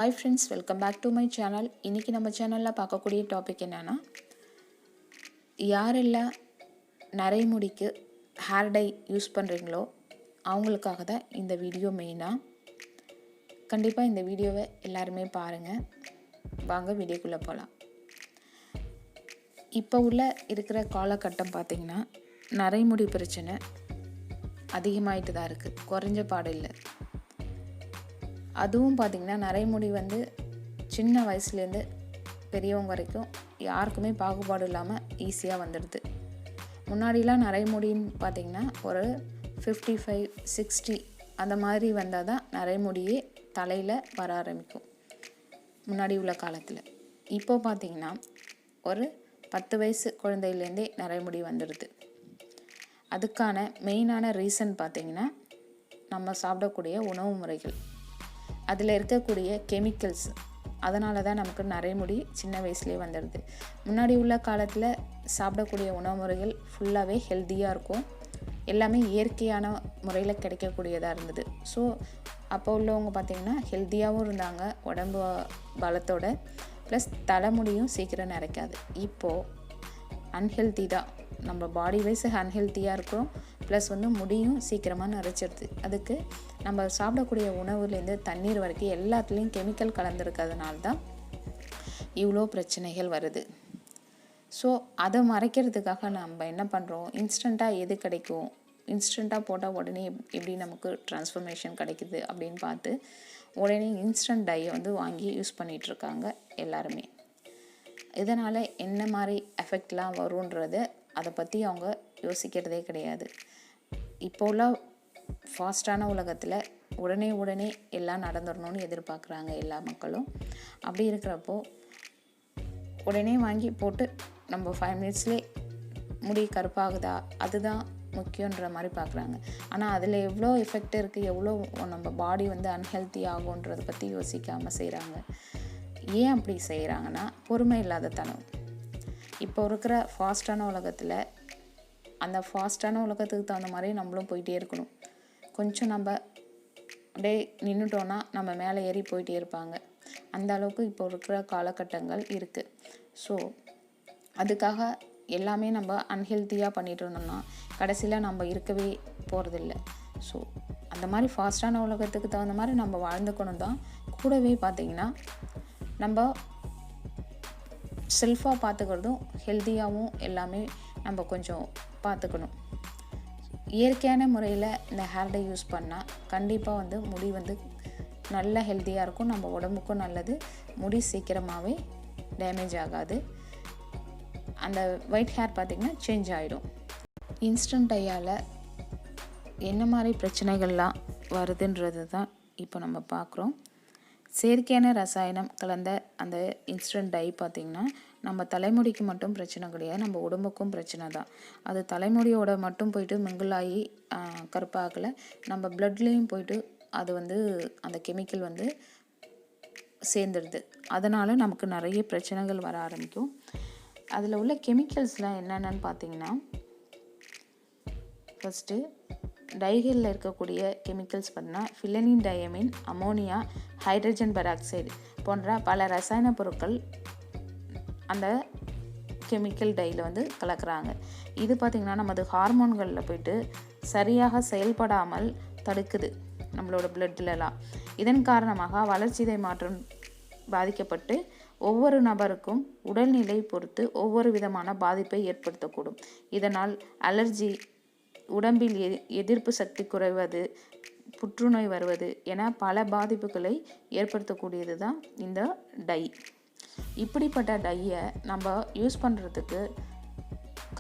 Hi friends, welcome back to my channel. இன்னைக்கு நம்ம சேனல்ல பார்க்கக்கூடிய டாபிக் என்னன்னா, யாரெல்லாம் நரைமுடிக்கு ஹேர் டை யூஸ் பண்றீங்களோ அவங்களுக்காக தான் இந்த வீடியோ மெயினா. கண்டிப்பா இந்த வீடியோவை எல்லாரும் பாருங்க. வாங்க வீடியோக்குள்ள போலாம். இப்போ உள்ள இருக்கிற காலகட்டம் பார்த்தீங்கன்னா நரைமுடி பிரச்சனை அதிகமாயிட்டு தான் இருக்கு. குறைஞ்ச பாடு இல்லை. அதுவும் பார்த்திங்கன்னா நரைமுடி சின்ன வயசுலேருந்து பெரியவங்க வரைக்கும் யாருக்குமே பாகுபாடு இல்லாமல் ஈஸியாக வந்துடுது. முன்னாடிலாம் நரைமுடின்னு பார்த்திங்கன்னா ஒரு 55-60 அந்த மாதிரி வந்தால் தான் நரைமுடியே தலையில் வர ஆரம்பிக்கும் முன்னாடி உள்ள காலத்தில். இப்போ பார்த்திங்கன்னா ஒரு 10 வயசு குழந்தையிலேருந்தே நரைமுடி வந்துடுது. அதுக்கான மெயினான ரீசன் பார்த்திங்கன்னா நம்ம சாப்பிடக்கூடிய உணவு முறைகள், அதில் இருக்கக்கூடிய கெமிக்கல்ஸ், அதனால தான் நமக்கு நரைமுடி சின்ன வயசுலேயே வந்துடுது. முன்னாடி உள்ள காலத்தில் சாப்பிடக்கூடிய உணவு முறைகள் ஃபுல்லாகவே ஹெல்த்தியாக இருக்கும். எல்லாமே இயற்கையான முறையில் கிடைக்கக்கூடியதாக இருந்தது. ஸோ அப்போ உள்ளவங்க பார்த்திங்கன்னா ஹெல்த்தியாகவும் இருந்தாங்க, உடம்பு பலத்தோட, ப்ளஸ் தலைமுடியும் சீக்கிரம் நரைக்காது. இப்போது அன்ஹெல்த்தி தான், நம்ம பாடி வைஸ் அன்ஹெல்த்தியாக இருக்கிறோம், ப்ளஸ் முடியும் சீக்கிரமாக நரைச்சிடுது. அதுக்கு நம்ம சாப்பிடக்கூடிய உணவுலேருந்து தண்ணீர் வரைக்கும் எல்லாத்துலேயும் கெமிக்கல் கலந்துருக்கிறதுனால தான் இவ்வளோ பிரச்சனைகள் வருது. ஸோ அதை மறைக்கிறதுக்காக நம்ம என்ன பண்ணுறோம், இன்ஸ்டண்ட்டாக எது கிடைக்கும், இன்ஸ்டண்ட்டாக போட்டால் உடனே எப்படி நமக்கு ட்ரான்ஸ்ஃபர்மேஷன் கிடைக்குது அப்படின்னு பார்த்து உடனே இன்ஸ்டன்ட் டையை வாங்கி யூஸ் பண்ணிகிட்ருக்காங்க எல்லாருமே. இதனால் என்ன மாதிரி எஃபெக்ட்லாம் வரும்ன்றதை அதை பற்றி அவங்க யோசிக்கிறதே கிடையாது. இப்போ உள்ள ஃபாஸ்டான உலகத்தில் உடனே எல்லாம் நடந்துடணும்னு எதிர்பார்க்குறாங்க எல்லா மக்களும். அப்படி இருக்கிறப்போ உடனே வாங்கி போட்டு நம்ம 5 மினிட்ஸ்லேயே முடி கருப்பாகுதா, அதுதான் முக்கியன்ற மாதிரி பார்க்குறாங்க. ஆனால் அதில் எவ்வளோ எஃபெக்ட் இருக்குது, எவ்வளோ நம்ம பாடி அன்ஹெல்த்தி ஆகுன்றதை பற்றி யோசிக்காமல் செய்கிறாங்க. ஏன் அப்படி செய்கிறாங்கன்னா பொறுமை இல்லாத தனம். இப்போ இருக்கிற ஃபாஸ்டான உலகத்தில் அந்த ஃபாஸ்டான உலகத்துக்கு தகுந்த மாதிரி நம்மளும் போயிட்டே இருக்கணும். கொஞ்சம் நம்ம அப்படியே நின்றுட்டோன்னா நம்ம மேலே ஏறி போயிட்டே இருப்பாங்க. அந்த அளவுக்கு இப்போ இருக்கிற காலகட்டங்கள் இருக்குது. ஸோ அதுக்காக எல்லாமே நம்ம அன்ஹெல்த்தியாக பண்ணிகிட்டு இருந்தோம்னா கடைசியில் நம்ம இருக்கவே போகிறதில்ல. ஸோ அந்த மாதிரி ஃபாஸ்டான உலகத்துக்கு தகுந்த மாதிரி நம்ம வாழ்ந்துக்கணும் தான். கூடவே பார்த்திங்கன்னா நம்ம செல்ஃபாக பார்த்துக்கிறதும் ஹெல்த்தியாகவும் எல்லாமே நம்ம கொஞ்சம் பார்த்துக்கணும். இயற்கையான முறையில் இந்த ஹேர் டை யூஸ் பண்ணால் கண்டிப்பாக முடி நல்ல ஹெல்த்தியாக இருக்கும், நம்ம உடம்புக்கும் நல்லது, முடி சீக்கிரமாகவே டேமேஜ் ஆகாது, அந்த ஒயிட் ஹேர் பார்த்திங்கன்னா சேஞ்ச் ஆகிடும். இன்ஸ்டன்ட் டையால் என்ன மாதிரி பிரச்சனைகள்லாம் வருதுன்றது தான் இப்போ நம்ம பார்க்குறோம். செயற்கையான ரசாயனம் கலந்த அந்த இன்ஸ்டன்ட் டை பார்த்திங்கன்னா நம்ம தலைமுடிக்கு மட்டும் பிரச்சனை கிடையாது, நம்ம உடம்புக்கும் பிரச்சனை தான். அது தலைமுடியோட மட்டும் போயிட்டு மிங்கிளாகி கருப்பாகலை, நம்ம பிளட்லேயும் போயிட்டு அது அந்த கெமிக்கல் சேர்ந்துடுது. அதனால் நமக்கு நிறைய பிரச்சனைகள் வர ஆரம்பிக்கும். அதில் உள்ள கெமிக்கல்ஸ்லாம் என்னென்னு பார்த்திங்கன்னா, ஃபஸ்ட்டு டைகளில் இருக்கக்கூடிய கெமிக்கல்ஸ் பார்த்தீங்கன்னா ஃபிலனின், டயமின், அமோனியா, ஹைட்ரஜன் பெராக்சைடு போன்ற பல ரசாயன பொருட்கள் அந்த கெமிக்கல் டையில் கலக்கிறாங்க. இது பார்த்திங்கன்னா நமது ஹார்மோன்களில் போயிட்டு சரியாக செயல்படாமல் தடுக்குது நம்மளோட பிளட்லலாம். இதன் காரணமாக வளர்சிதை மாற்றம் பாதிக்கப்பட்டு ஒவ்வொரு நபருக்கும் உடல்நிலை பொறுத்து ஒவ்வொரு விதமான பாதிப்பை ஏற்படுத்தக்கூடும். இதனால் அலர்ஜி, உடம்பில் எதிர்ப்பு சக்தி குறைவது, புற்றுநோய் வருவது என பல பாதிப்புகளை ஏற்படுத்தக்கூடியது தான் இந்த டை. இப்படிப்பட்ட டையை நம்ம யூஸ் பண்ணுறதுக்கு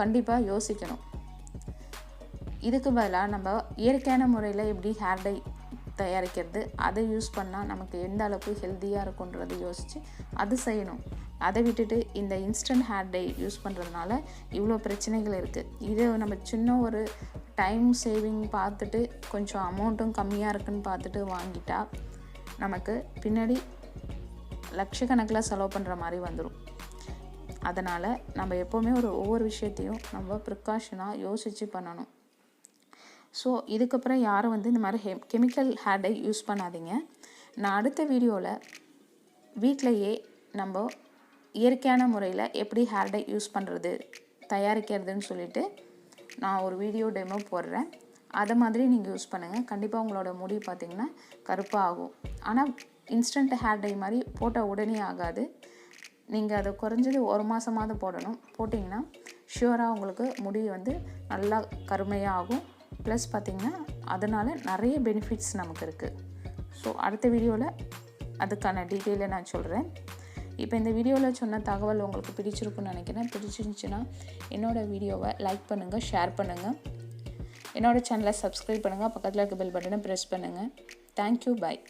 கண்டிப்பாக யோசிக்கணும். இதுக்கு பதிலாக நம்ம இயற்கையான முறையில் எப்படி ஹேர் டை தயாரிக்கிறது, அதை யூஸ் பண்ணால் நமக்கு எந்த அளவுக்கு ஹெல்த்தியாக இருக்குன்றதை யோசித்து அது செய்யணும். அதை விட்டுட்டு இந்த இன்ஸ்டன்ட் ஹேர் டை யூஸ் பண்ணுறதுனால இவ்வளோ பிரச்சனைகள் இருக்குது. இது நம்ம சின்ன ஒரு டைம் சேவிங் பார்த்துட்டு கொஞ்சம் அமௌண்ட்டும் கம்மியாக இருக்குன்னு பார்த்துட்டு வாங்கிட்டா நமக்கு பின்னாடி லட்சக்கணக்கில் செலவு பண்ணுற மாதிரி வந்துடும். அதனால் நம்ம எப்போவுமே ஒவ்வொரு விஷயத்தையும் நம்ம ப்ரிகாஷனாக யோசித்து பண்ணணும். ஸோ இதுக்கப்புறம் யாரும் இந்த மாதிரி கெமிக்கல் ஹேர் டை யூஸ் பண்ணாதீங்க. நான் அடுத்த வீடியோவில் வீட்டிலையே நம்ம இயற்கையான முறையில் எப்படி ஹேர் டை யூஸ் பண்ணுறது தயாரிக்கிறதுன்னு சொல்லிட்டு நான் ஒரு வீடியோ டெமோ போடுறேன். அதை மாதிரி நீங்கள் யூஸ் பண்ணுங்கள். கண்டிப்பாக உங்களோட முடி பார்த்திங்கன்னா கருப்பாக ஆகும். ஆனால் இன்ஸ்டன்ட் ஹேர் டை மாதிரி போட்ட உடனே ஆகாது. நீங்கள் அதை குறைஞ்சது 1 மாதமாவது போடணும். போட்டிங்கன்னா ஷியூராக உங்களுக்கு முடி வந்து நல்லா கருமையாக ஆகும். ப்ளஸ் பார்த்திங்கன்னா அதனால் நிறைய பெனிஃபிட்ஸ் நமக்கு இருக்குது. ஸோ அடுத்த வீடியோவில் அதுக்கான டீட்டெயிலை நான் சொல்கிறேன். இப்போ இந்த வீடியோவில் சொன்ன தகவல் உங்களுக்கு பிடிச்சிருக்குன்னு நினைக்கிறேன். பிடிச்சிருந்துச்சுன்னா என்னோடய வீடியோவை லைக் பண்ணுங்கள், ஷேர் பண்ணுங்கள், என்னோடய சேனலை சப்ஸ்கிரைப் பண்ணுங்கள், பக்கத்தில் இருக்க பெல் பட்டனை ப்ரெஸ் பண்ணுங்கள். தேங்க்யூ, பாய்.